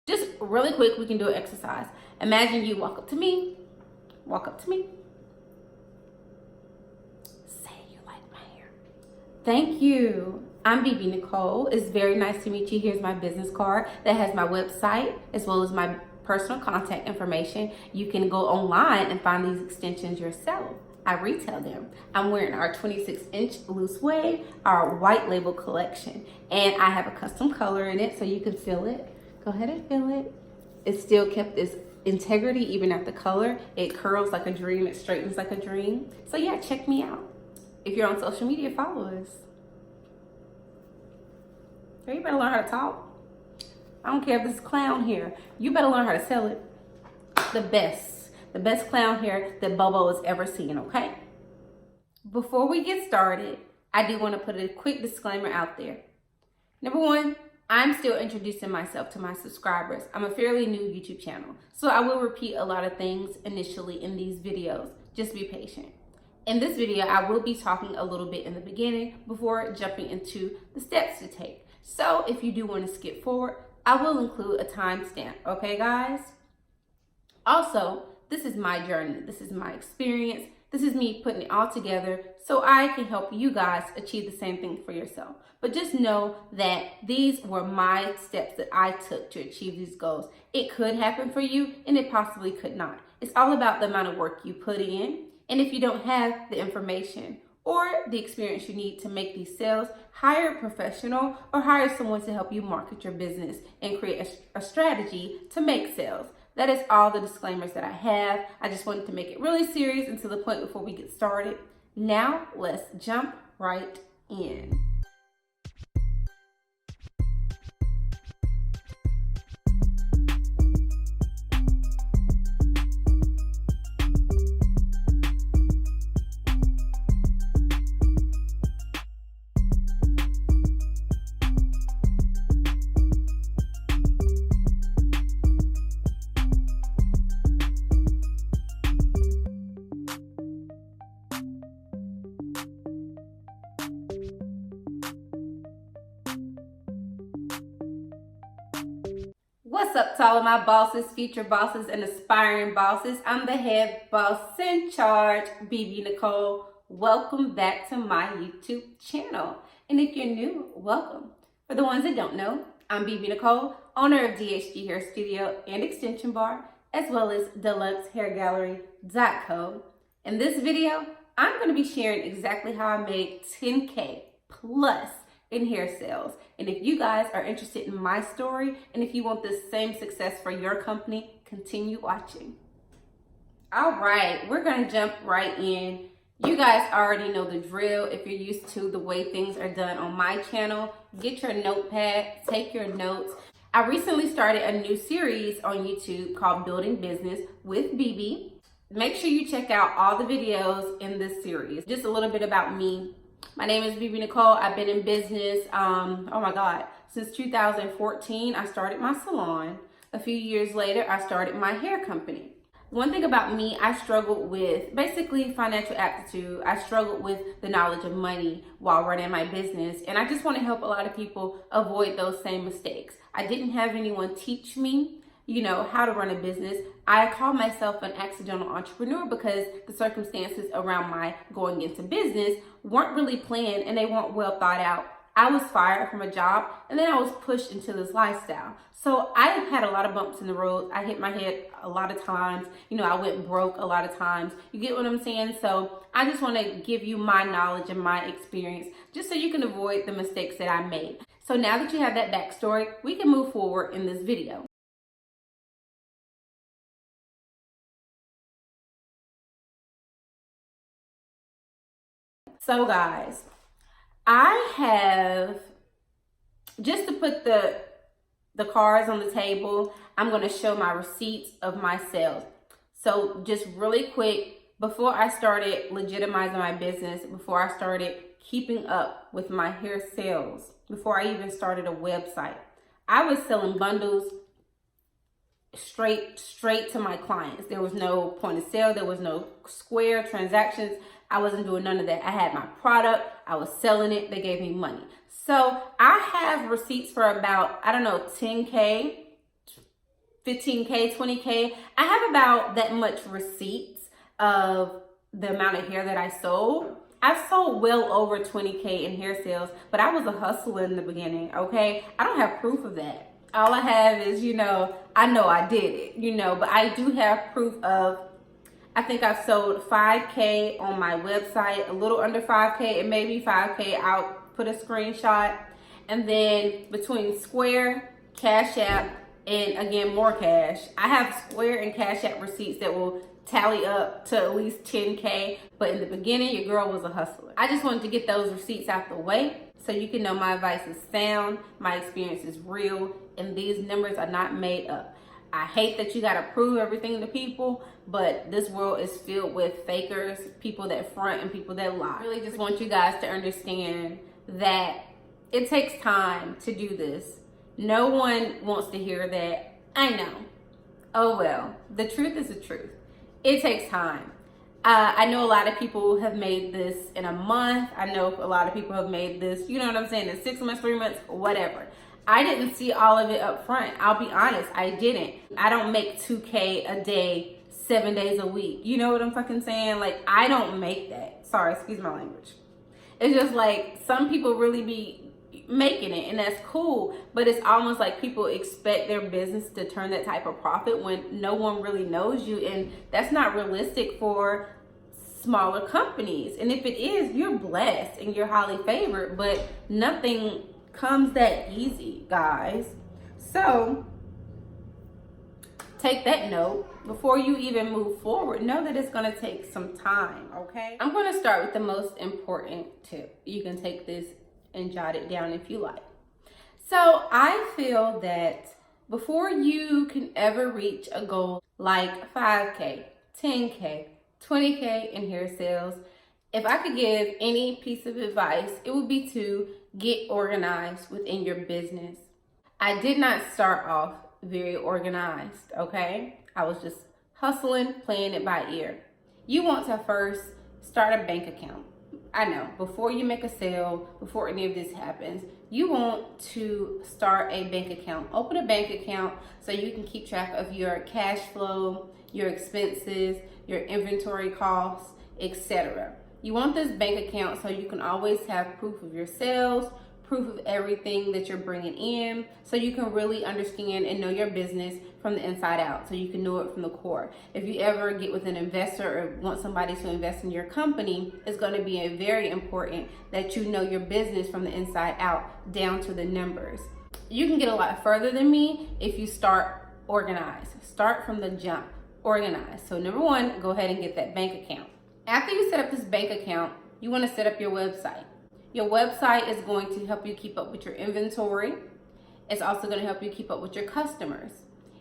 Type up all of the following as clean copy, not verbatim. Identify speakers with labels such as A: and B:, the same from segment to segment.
A: Just really quick, we can do an exercise. Imagine you walk up to me, say you like my hair. Thank you. I'm BeBeNycole. It's very nice to meet you. Here's my business card that has my website as well as my personal contact information. You can go online and find these extensions yourself. I retail them. I'm wearing our 26-inch loose wave, our white label collection, and I have a custom color in it so you can feel it. Go ahead and feel it. It still kept its integrity even at the color. It curls like a dream. It straightens like a dream. So yeah, check me out. If you're on social media, follow us. Girl, you better learn how to talk. I don't care if this is clown hair. You better learn how to sell it. The best clown hair that Bobo has ever seen, okay? Before we get started, I do want to put a quick disclaimer out there. Number one, I'm still introducing myself to my subscribers. I'm a fairly new YouTube channel, so I will repeat a lot of things initially in these videos. Just be patient. In this video, I will be talking a little bit in the beginning before jumping into the steps to take. So if you do want to skip forward, I will include a timestamp, okay guys? Also, this is my journey. This is my experience. This is me putting it all together so I can help you guys achieve the same thing for yourself. But just know that these were my steps that I took to achieve these goals. It could happen for you and it possibly could not. It's all about the amount of work you put in. And if you don't have the information or the experience you need to make these sales, hire a professional or hire someone to help you market your business and create a strategy to make sales. That is all the disclaimers that I have. I just wanted to make it really serious and to the point before we get started. Now, let's jump right in. What's up to all of my bosses, future bosses, and aspiring bosses? I'm the head boss in charge, BeBeNycole. Welcome back to my YouTube channel. And if you're new, welcome. For the ones that don't know, I'm BeBeNycole, owner of DHG Hair Studio and Extension Bar, as well as DeluxeHairGallery.co. In this video, I'm going to be sharing exactly how I made 10K plus in hair sales. And if you guys are interested in my story and if you want the same success for your company, continue watching. All right, we're gonna jump right in. You guys already know the drill. If you're used to the way things are done on my channel, get your notepad, take your notes. I recently started a new series on YouTube called Building Business with BeBe. Make sure you check out all the videos in this series. Just a little bit about me. My name is BeBeNycole. I've been in business, since 2014. I started my salon. A few years later, I started my hair company. One thing about me, I struggled with basically financial aptitude. I struggled with the knowledge of money while running my business. And I just want to help a lot of people avoid those same mistakes. I didn't have anyone teach me how to run a business. I call myself an accidental entrepreneur because the circumstances around my going into business weren't really planned and they weren't well thought out. I was fired from a job and then I was pushed into this lifestyle. So I had a lot of bumps in the road. I hit my head a lot of times. I went broke a lot of times. You get what I'm saying? So I just want to give you my knowledge and my experience just so you can avoid the mistakes that I made. So now that you have that backstory, we can move forward in this video. So guys, I have, just to put the cards on the table, I'm going to show my receipts of my sales. So just really quick, before I started legitimizing my business, before I started keeping up with my hair sales, before I even started a website, I was selling bundles straight to my clients. There was no point of sale. There was no Square transactions. I wasn't doing none of that. I had my product. I was selling it. They gave me money. So I have receipts for about, 10K 15K, 20K. I have about that much receipts of the amount of hair that I sold. I've sold well over 20K in hair sales, but I was a hustler in the beginning, okay? I don't have proof of that. All I have is, I know I did it, but I do have proof of, I think I've sold 5K on my website, a little under 5K, and maybe 5K. I'll put a screenshot. And then between Square, Cash App, and again, more cash, I have Square and Cash App receipts that will tally up to at least 10K. But in the beginning, your girl was a hustler. I just wanted to get those receipts out the way so you can know my advice is sound, my experience is real, and these numbers are not made up. I hate that you gotta prove everything to people, but this world is filled with fakers, people that front and people that lie. I really just want you guys to understand that it takes time to do this. No one wants to hear that. I know. Oh well, the truth is the truth. It takes time. I know a lot of people have made this in a month. I know a lot of people have made this, you know what I'm saying, in 6 months, 3 months, whatever. I didn't see all of it up front. I'll be honest, I didn't. I don't make 2K a day, 7 days a week. You know what I'm fucking saying? Like, I don't make that. Sorry, excuse my language. It's just like some people really be making it, and that's cool, but it's almost like people expect their business to turn that type of profit when no one really knows you, and that's not realistic for smaller companies. And if it is, you're blessed and you're highly favored, but nothing comes that easy, guys. So take that note before you even move forward. Know that it's going to take some time, okay? I'm going to start with the most important tip. You can take this and jot it down if you like. So I feel that before you can ever reach a goal like 5K, 10K, 20K in hair sales, if I could give any piece of advice, it would be to get organized within your business. I did not start off very organized, okay? I was just hustling, playing it by ear. You want to first start a bank account. I know, before you make a sale, before any of this happens, you want to start a bank account. Open a bank account so you can keep track of your cash flow, your expenses, your inventory costs, etc. You want this bank account so you can always have proof of your sales, proof of everything that you're bringing in, so you can really understand and know your business from the inside out, so you can know it from the core. If you ever get with an investor or want somebody to invest in your company, it's going to be very important that you know your business from the inside out, down to the numbers. You can get a lot further than me if you start organized. Start from the jump, organized. So number one, go ahead and get that bank account. After you set up this bank account, you want to set up your website. Your website is going to help you keep up with your inventory. It's also going to help you keep up with your customers.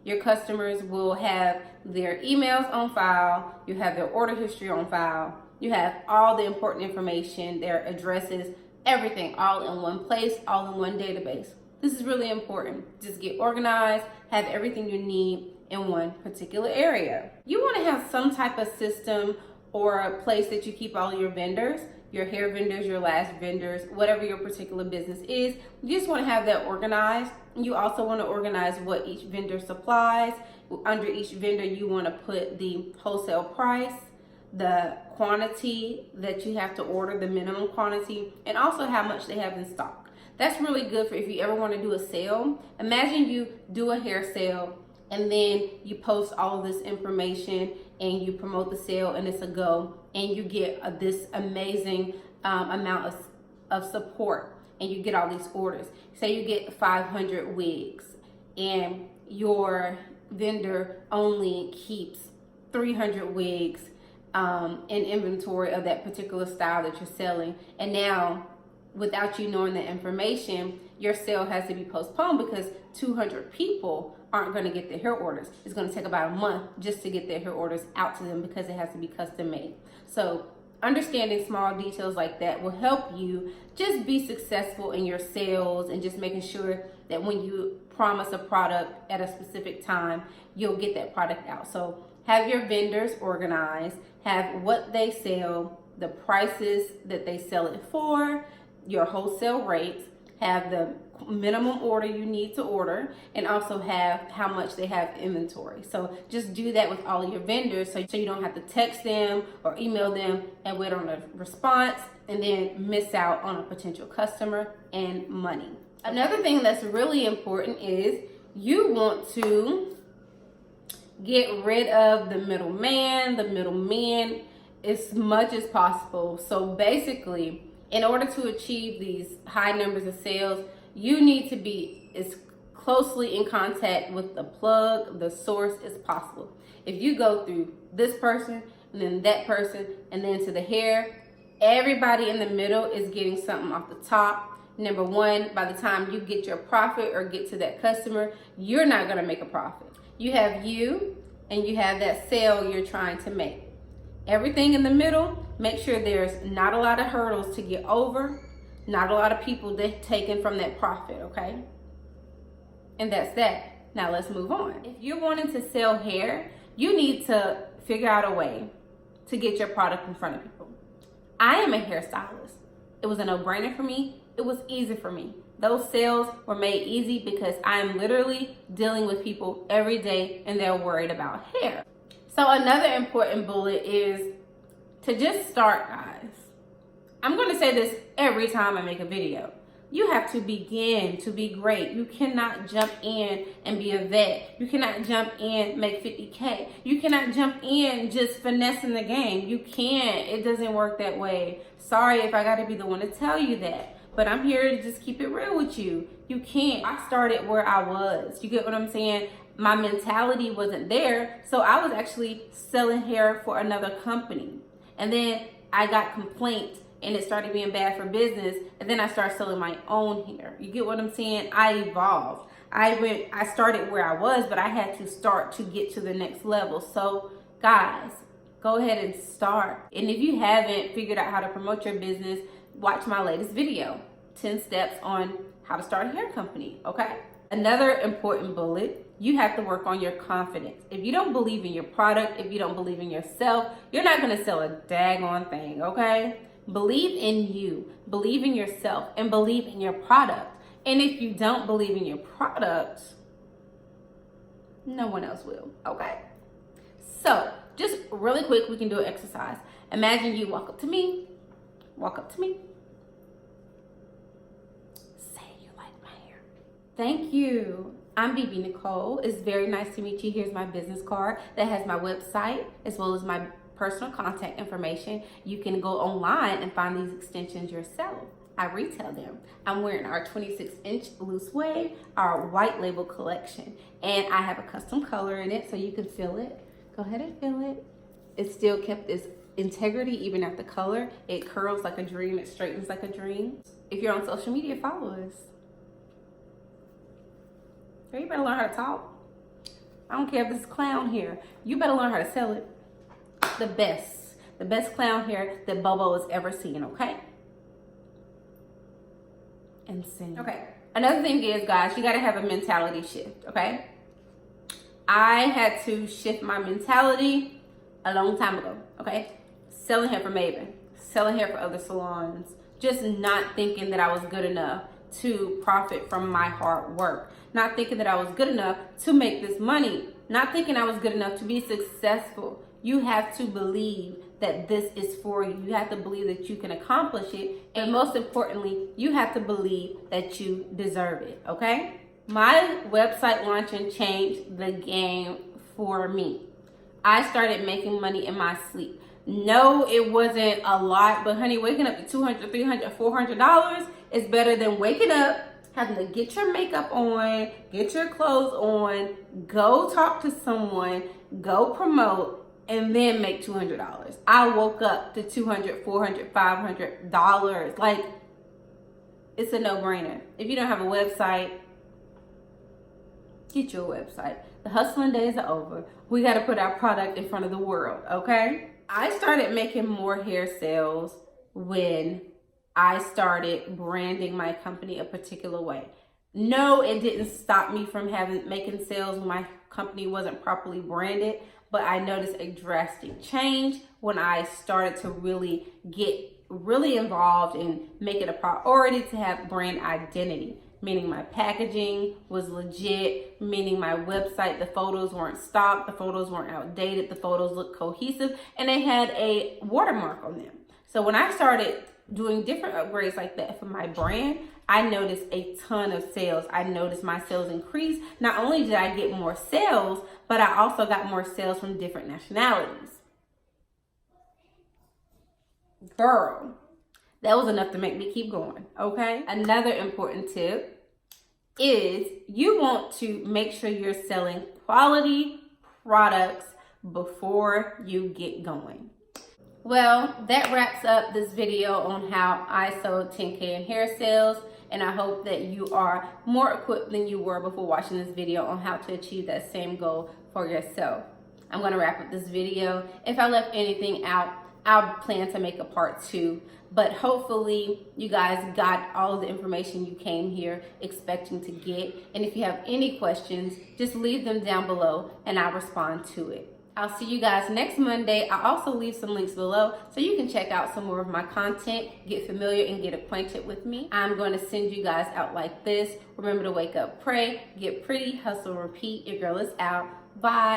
A: Your customers will have their emails on file. You have their order history on file. You have all the important information, their addresses, everything all in one place, all in one database. This is really important. Just get organized, have everything you need in one particular area. You want to have some type of system or a place that you keep all your vendors, your hair vendors, your lash vendors, whatever your particular business is. You just want to have that organized. You also want to organize what each vendor supplies. Under each vendor, you want to put the wholesale price, the quantity that you have to order, the minimum quantity, and also how much they have in stock. That's really good for if you ever want to do a sale. Imagine you do a hair sale and then you post all of this information and you promote the sale and it's a go, and you get this amazing amount of support, and you get all these orders. Say you get 500 wigs and your vendor only keeps 300 wigs in inventory of that particular style that you're selling, and now without you knowing the information, your sale has to be postponed because 200 people aren't going to get their hair orders. It's going to take about a month just to get their hair orders out to them because it has to be custom made. So understanding small details like that will help you just be successful in your sales, and just making sure that when you promise a product at a specific time, you'll get that product out. So have your vendors organized, have what they sell, the prices that they sell it for, your wholesale rates, have the minimum order you need to order, and also have how much they have inventory. So just do that with all of your vendors, so you don't have to text them or email them and wait on a response and then miss out on a potential customer and money. Another thing that's really important is you want to get rid of the middlemen as much as possible. So basically, in order to achieve these high numbers of sales, you need to be as closely in contact with the plug, the source, as possible. If you go through this person and then that person and then to the hair, everybody in the middle is getting something off the top. Number one, by the time you get your profit or get to that customer, you're not gonna make a profit. You have you and you have that sale you're trying to make. Everything in the middle, make sure there's not a lot of hurdles to get over, not a lot of people that taken from that profit, okay? And that's that. Now let's move on. If you're wanting to sell hair, you need to figure out a way to get your product in front of people. I am a hairstylist. It was a no-brainer for me. It was easy for me. Those sales were made easy because I'm literally dealing with people every day and they're worried about hair. So another important bullet is to just start, guys. I'm going to say this every time I make a video. You have to begin to be great. You cannot jump in and be a vet. You cannot jump in, make 50K. You cannot jump in just finessing the game. You can't. It doesn't work that way. Sorry if I got to be the one to tell you that. But I'm here to just keep it real with you. You can't. I started where I was. You get what I'm saying? My mentality wasn't there. So I was actually selling hair for another company. And then I got complaints and it started being bad for business. And then I started selling my own hair. You get what I'm saying? I evolved. I started where I was, but I had to start to get to the next level. So guys, go ahead and start. And if you haven't figured out how to promote your business, watch my latest video, 10 steps on how to start a hair company, okay? Another important bullet, you have to work on your confidence. If you don't believe in your product, if you don't believe in yourself, you're not gonna sell a daggone thing, okay? Believe in you, believe in yourself, and believe in your product. And if you don't believe in your product, no one else will, okay? So, just really quick, we can do an exercise. Imagine you walk up to me, say you like my hair. Thank you. I'm BeBeNycole. It's very nice to meet you. Here's my business card that has my website as well as my personal contact information. You can go online and find these extensions yourself. I retail them. I'm wearing our 26-inch loose wave, our white label collection, and I have a custom color in it so you can feel it. Go ahead and feel it. It still kept its integrity even at the color. It curls like a dream. It straightens like a dream. If you're on social media, follow us. Girl, you better learn how to talk. I don't care if this is clown hair. You better learn how to sell it. The best clown hair that Bobo has ever seen, okay? And sing. Okay. Another thing is, guys, you gotta have a mentality shift, okay? I had to shift my mentality a long time ago, okay? Selling hair for Maven, selling hair for other salons, just not thinking that I was good enough to profit from my hard work, not thinking that I was good enough to make this money, not thinking I was good enough to be successful. You have to believe that this is for you. You have to believe that you can accomplish it. And most importantly, you have to believe that you deserve it, okay? My website launching changed the game for me. I started making money in my sleep. No, it wasn't a lot, but honey, waking up to $200, $300, $400 is better than waking up, having to get your makeup on, get your clothes on, go talk to someone, go promote, and then make $200. I woke up to $200, $400, $500. Like, it's a no-brainer. If you don't have a website, get your website. The hustling days are over. We got to put our product in front of the world, okay? I started making more hair sales when I started branding my company a particular way. No, it didn't stop me from making sales when my company wasn't properly branded, but I noticed a drastic change when I started to really get involved and make it a priority to have brand identity. meaning my packaging was legit, meaning my website, the photos weren't stopped, the photos weren't outdated, the photos looked cohesive, and they had a watermark on them. So when I started doing different upgrades like that for my brand, I noticed a ton of sales. I noticed my sales increase. Not only did I get more sales, but I also got more sales from different nationalities. Girl, that was enough to make me keep going, okay? Another important tip is you want to make sure you're selling quality products before you get going. Well, that wraps up this video on how I sold 10K in hair sales, and I hope that you are more equipped than you were before watching this video on how to achieve that same goal for yourself. I'm gonna wrap up this video. If I left anything out, I'll plan to make a part 2, but hopefully you guys got all of the information you came here expecting to get. And if you have any questions, just leave them down below and I'll respond to it. I'll see you guys next Monday. I'll also leave some links below so you can check out some more of my content, get familiar and get acquainted with me. I'm going to send you guys out like this. Remember to wake up, pray, get pretty, hustle, repeat. Your girl is out. Bye.